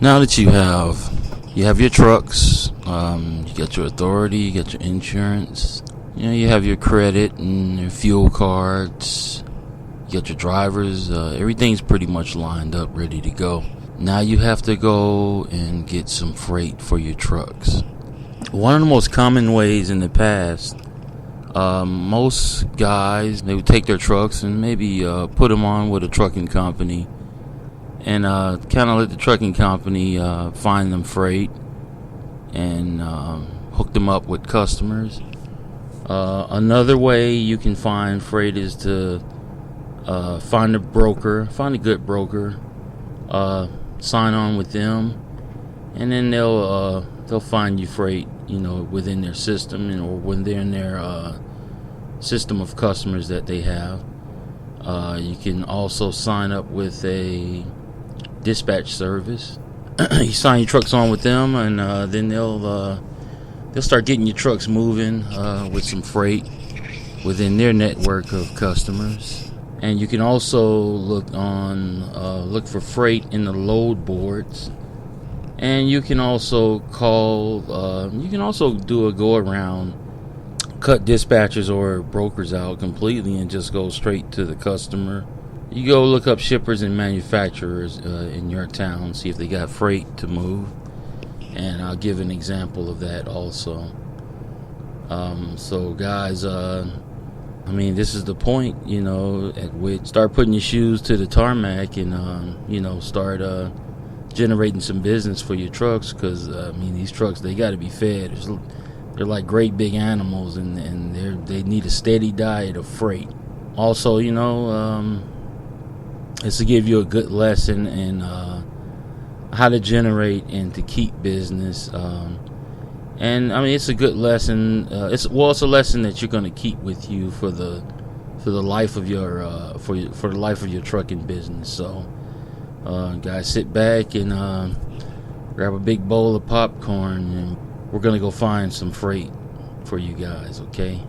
Now that you have your trucks, you got your authority, you got your insurance, you have your credit and your fuel cards, you got your drivers, everything's pretty much lined up, ready to go. Now you have to go and get some freight for your trucks. One of the most common ways in the past, most guys, they would take their trucks and maybe put them on with a trucking company and kind of let the trucking company find them freight and hook them up with customers. Another way you can find freight is to find a good broker, sign on with them, and then they'll find you freight, within their system or within their system of customers that they have. You can also sign up with a dispatch service. You sign your trucks on with them, and then they'll start getting your trucks moving with some freight within their network of customers. And you can also look for freight in the load boards, and you can also do a go around, cut dispatchers or brokers out completely and just go straight to the customer. You go look up shippers and manufacturers in your town, see if they got freight to move, and I'll give an example of that also. So guys, this is the point, at which start putting your shoes to the tarmac and start generating some business for your trucks, because these trucks, they got to be fed. They're like great big animals, and they need a steady diet of freight. Also, it's to give you a good lesson in how to generate and to keep business. It's a good lesson. It's a lesson that you're going to keep with you for the life of your for the life of your trucking business. So, guys, sit back and grab a big bowl of popcorn, and we're going to go find some freight for you guys. Okay.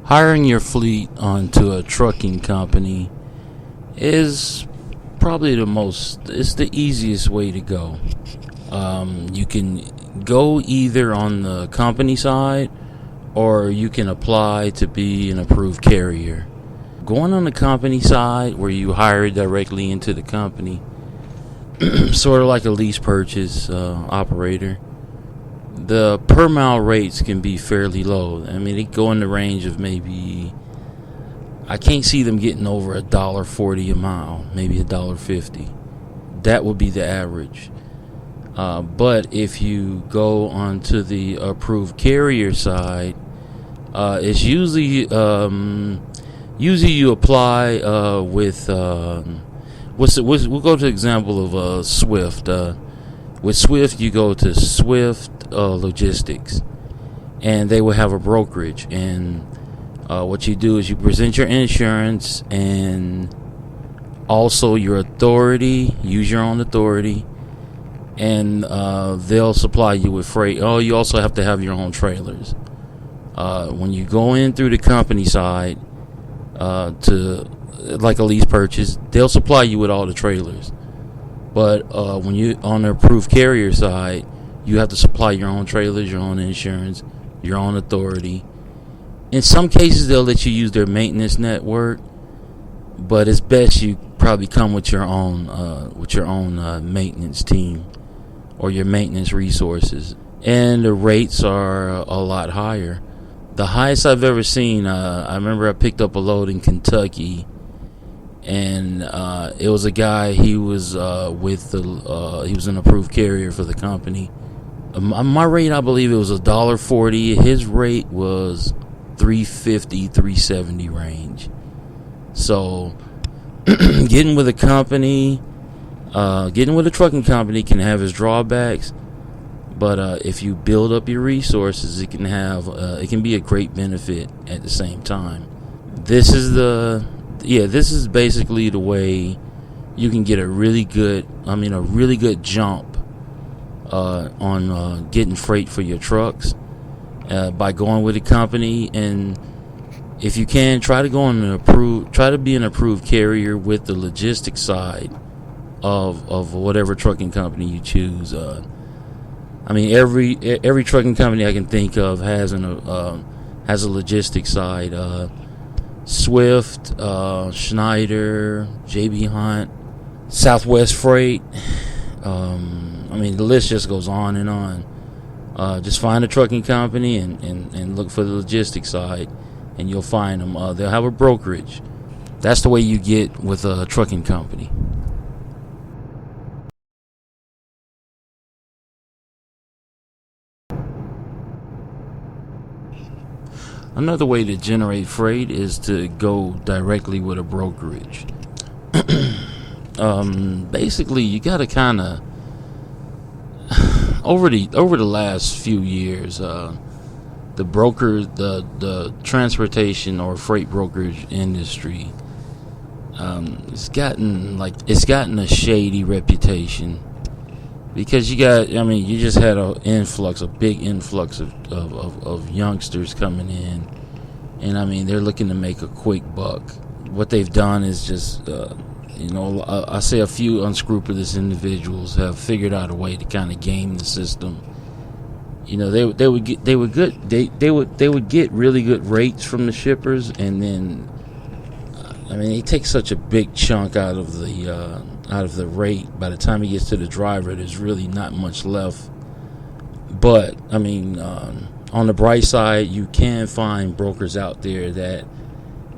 Hiring your fleet onto a trucking company is probably it's the easiest way to go. You can go either on the company side, or you can apply to be an approved carrier. Going on the company side, where you hire directly into the company, sort of like a lease purchase operator, the per mile rates can be fairly low. They go in the range of maybe, I can't see them getting over $1.40 a mile, maybe $1.50. That would be the average. But if you go onto the approved carrier side, it's usually you apply with we'll go to the example of Swift. With Swift, you go to Swift Logistics, and they will have a brokerage. And what you do is you present your insurance and also your authority. Use your own authority, and they'll supply you with freight. You also have to have your own trailers. When you go in through the company side to like a lease purchase, they'll supply you with all the trailers. But when you on the approved carrier side, you have to supply your own trailers, your own insurance, your own authority. In some cases, they'll let you use their maintenance network, but it's best you probably come with your own maintenance team or your maintenance resources. And the rates are a lot higher. The highest I've ever seen, I remember I picked up a load in Kentucky, and it was a guy. He was he was an approved carrier for the company. My rate, I believe it was $1.40. His rate was $3.50, $3.70 range. So getting with a company, getting with a trucking company can have its drawbacks, but if you build up your resources, it can be a great benefit at the same time. This is basically the way you can get a really good jump on getting freight for your trucks by going with a company. And If you can, try to be an approved carrier with the logistics side of whatever trucking company you choose. I mean, every trucking company I can think of has a logistics side. Swift, Schneider, JB Hunt, Southwest Freight. I mean, the list just goes on and on. Just find a trucking company and look for the logistics side, and you'll find them. They'll have a brokerage. That's the way you get with a trucking company. Another way to generate freight is to go directly with a brokerage. Basically, you got to kind of over the last few years, the transportation or freight brokerage industry, it's gotten a shady reputation. Because you just had a big influx of youngsters coming in, and I mean, they're looking to make a quick buck. What they've done is just, I say a few unscrupulous individuals have figured out a way to kind of game the system. They would get really good rates from the shippers, and then, they take such a big chunk out of the rate. By the time he gets to the driver, there's really not much left. But on the bright side, you can find brokers out there that,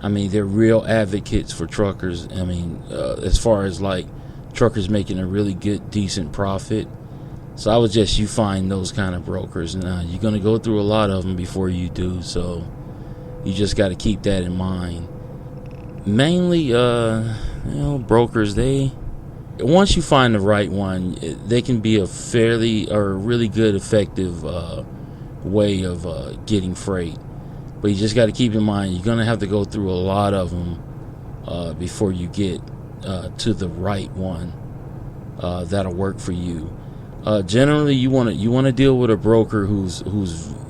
they're real advocates for truckers. As far as like truckers making a really good, decent profit. So I would suggest you find those kind of brokers. Now, you're going to go through a lot of them before you do, so you just got to keep that in mind. Mainly, brokers, once you find the right one, they can be a really good, effective way of getting freight. But you just got to keep in mind, you're going to have to go through a lot of them before you get to the right one that'll work for you. Generally, you want to deal with a broker who's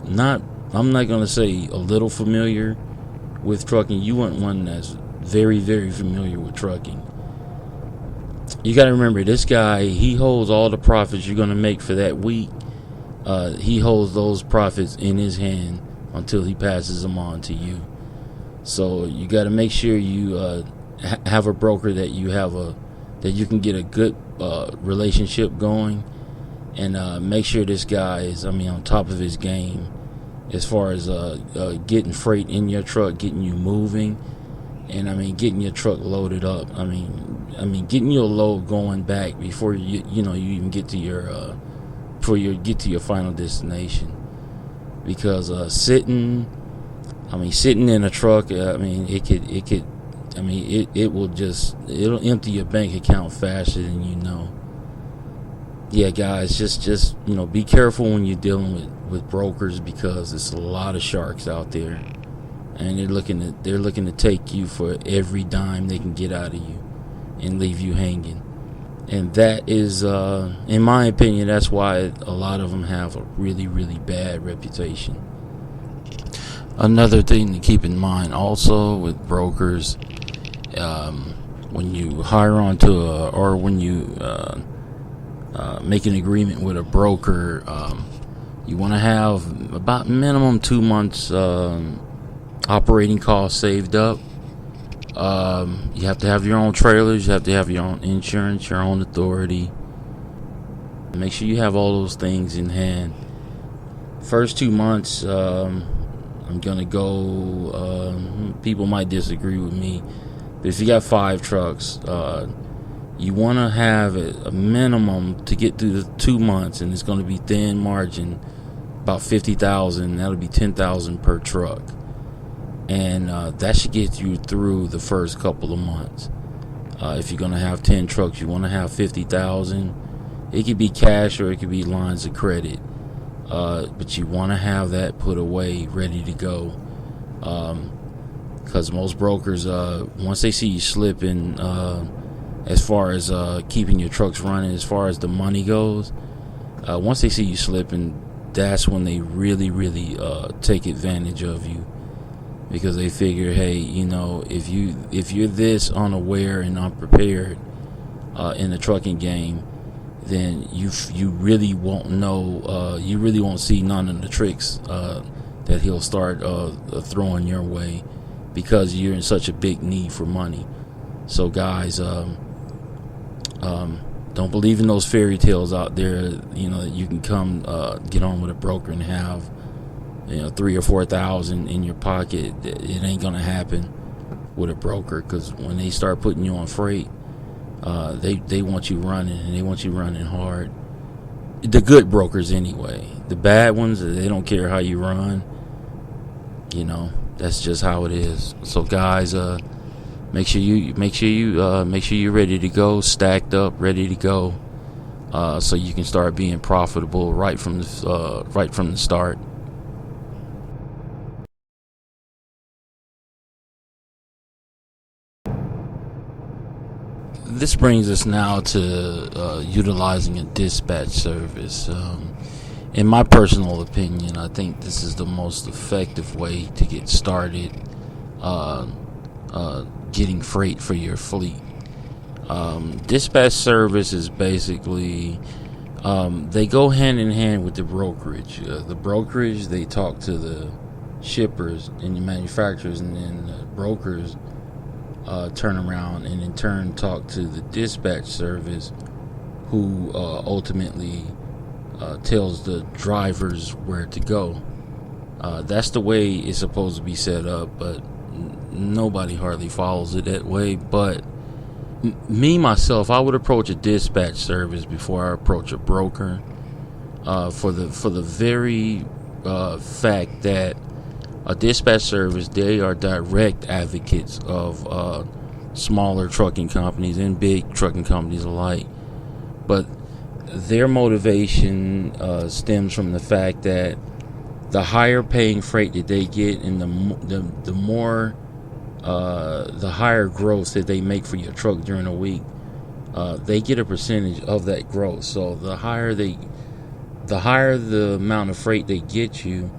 not, I'm not going to say a little familiar with trucking. You want one that's very, very familiar with trucking. You got to remember, this guy, he holds all the profits you're going to make for that week. He holds those profits in his hand until he passes them on to you. So you got to make sure you have a broker that you can get a good relationship going, and make sure this guy is, on top of his game as far as getting freight in your truck, getting you moving, and getting your truck loaded up. Getting your load going back before you even get to your final destination. Because sitting in a truck, it'll empty your bank account faster than you know. Yeah, guys, just be careful when you're dealing with brokers, because there's a lot of sharks out there, and they're looking to take you for every dime they can get out of you and leave you hanging. And that is, in my opinion, that's why a lot of them have a really, really bad reputation. Another thing to keep in mind also with brokers, when you hire onto or when you make an agreement with a broker, you want to have about minimum 2 months operating costs saved up. You have to have your own trailers, you have to have your own insurance, your own authority. Make sure you have all those things in hand. First 2 months, I'm gonna go, people might disagree with me, but if you got 5 trucks, you want to have a minimum to get through the 2 months, and it's going to be thin margin, about $50,000. That'll be $10,000 per truck, and that should get you through the first couple of months. If you're going to have 10 trucks, you want to have $50,000. It could be cash or it could be lines of credit, but you want to have that put away, ready to go, because most brokers, once they see you slipping, as far as keeping your trucks running, as far as the money goes, once they see you slipping, that's when they really, really take advantage of you. because they figure, hey, if you're this unaware and unprepared in the trucking game, then you really won't know. You really won't see none of the tricks that he'll start throwing your way, because you're in such a big need for money. So, guys, don't believe in those fairy tales out there. That you can come get on with a broker and have 3 or 4,000 in your pocket. It ain't gonna happen with a broker, because when they start putting you on freight, they want you running, and they want you running hard. The good brokers, anyway. The bad ones, they don't care how you run. That's just how it is. So, guys, make sure you're ready to go, stacked up, ready to go, so you can start being profitable right from the start. This brings us now to utilizing a dispatch service. In my personal opinion, I think this is the most effective way to get started getting freight for your fleet. Dispatch service is basically, they go hand in hand with the brokerage. The brokerage, they talk to the shippers and the manufacturers, and then the brokers turn around and in turn talk to the dispatch service, who ultimately tells the drivers where to go. That's the way it's supposed to be set up, but nobody hardly follows it that way. But me, myself, I would approach a dispatch service before I approach a broker, for the very fact that a dispatch service, they are direct advocates of smaller trucking companies and big trucking companies alike. But their motivation stems from the fact that the higher paying freight that they get, and the more the higher gross that they make for your truck during a week, they get a percentage of that gross. So the higher the amount of freight they get you,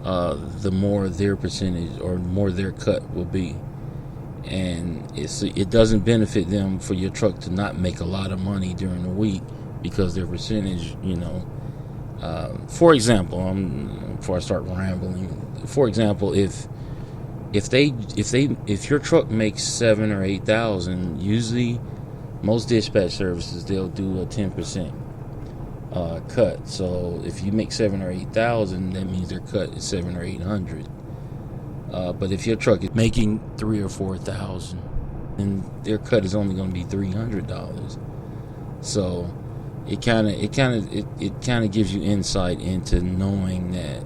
the more their percentage or more their cut will be. And it doesn't benefit them for your truck to not make a lot of money during the week, because their percentage, for example, before I start rambling, for example, if your truck makes 7 or 8,000, usually most dispatch services, they'll do a 10% cut. So if you make 7 or 8,000, that means their cut is 7 or 800. But if your truck is making 3 or 4,000, then their cut is only going to be $300. So it kind of gives you insight into knowing that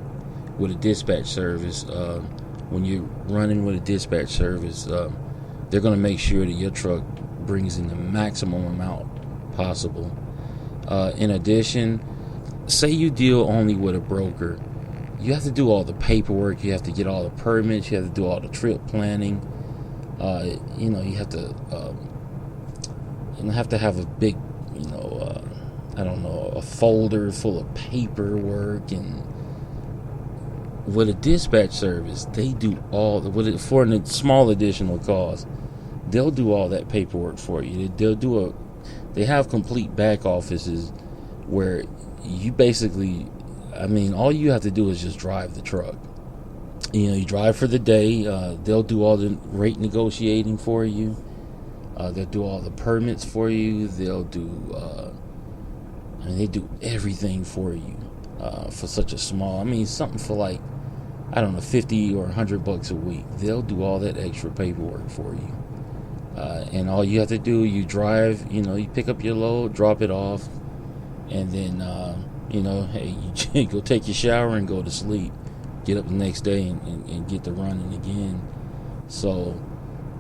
with a dispatch service, when you're running with a dispatch service, they're going to make sure that your truck brings in the maximum amount possible. In addition, say you deal only with a broker, you have to do all the paperwork, you have to get all the permits, you have to do all the trip planning. You have to have a big, a folder full of paperwork. And with a dispatch service, they do for a small additional cost, they'll do all that paperwork for you. They have complete back offices where you basically, all you have to do is just drive the truck. You drive for the day. They'll do all the rate negotiating for you. They'll do all the permits for you. They'll do, they do everything for you for such a small, something for like, I don't know, $50 or $100 a week. They'll do all that extra paperwork for you. And all you have to do, you drive, you pick up your load, drop it off, and then, hey, you go take your shower and go to sleep. Get up the next day and get to running again. So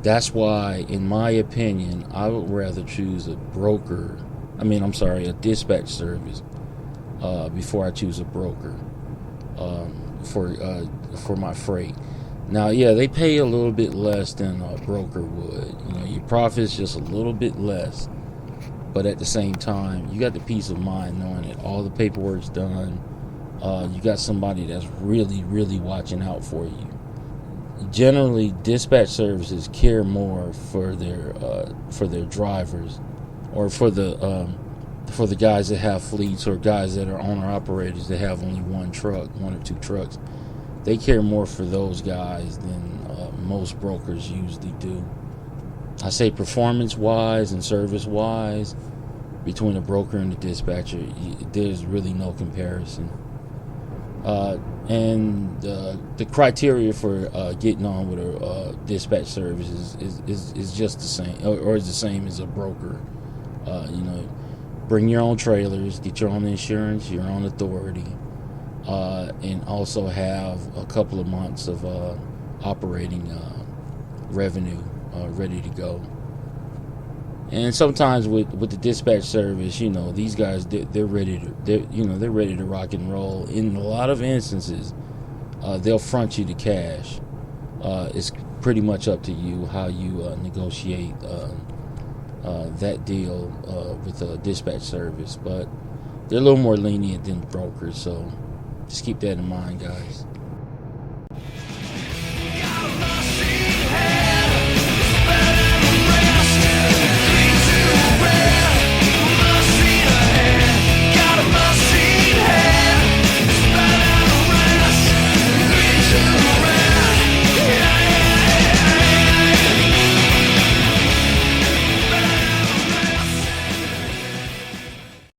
that's why, in my opinion, I would rather choose a dispatch service before I choose a broker for my freight. Now, yeah, they pay a little bit less than a broker would. Your profit's just a little bit less. But at the same time, you got the peace of mind knowing that all the paperwork's done. You got somebody that's really, really watching out for you. Generally, dispatch services care more for their drivers, or for the guys that have fleets, or guys that are owner operators that have only one or two trucks. They care more for those guys than most brokers usually do. I say performance wise and service wise, between a broker and a dispatcher, there's really no comparison. And the criteria for getting on with a dispatch service is just the same, or is the same as a broker. Bring your own trailers, get your own insurance, your own authority, and also have a couple of months of operating revenue ready to go. And sometimes with the dispatch service, these guys they're ready to rock and roll. In a lot of instances, they'll front you the cash. It's pretty much up to you how you negotiate that deal with a dispatch service, but they're a little more lenient than brokers. So just keep that in mind, guys.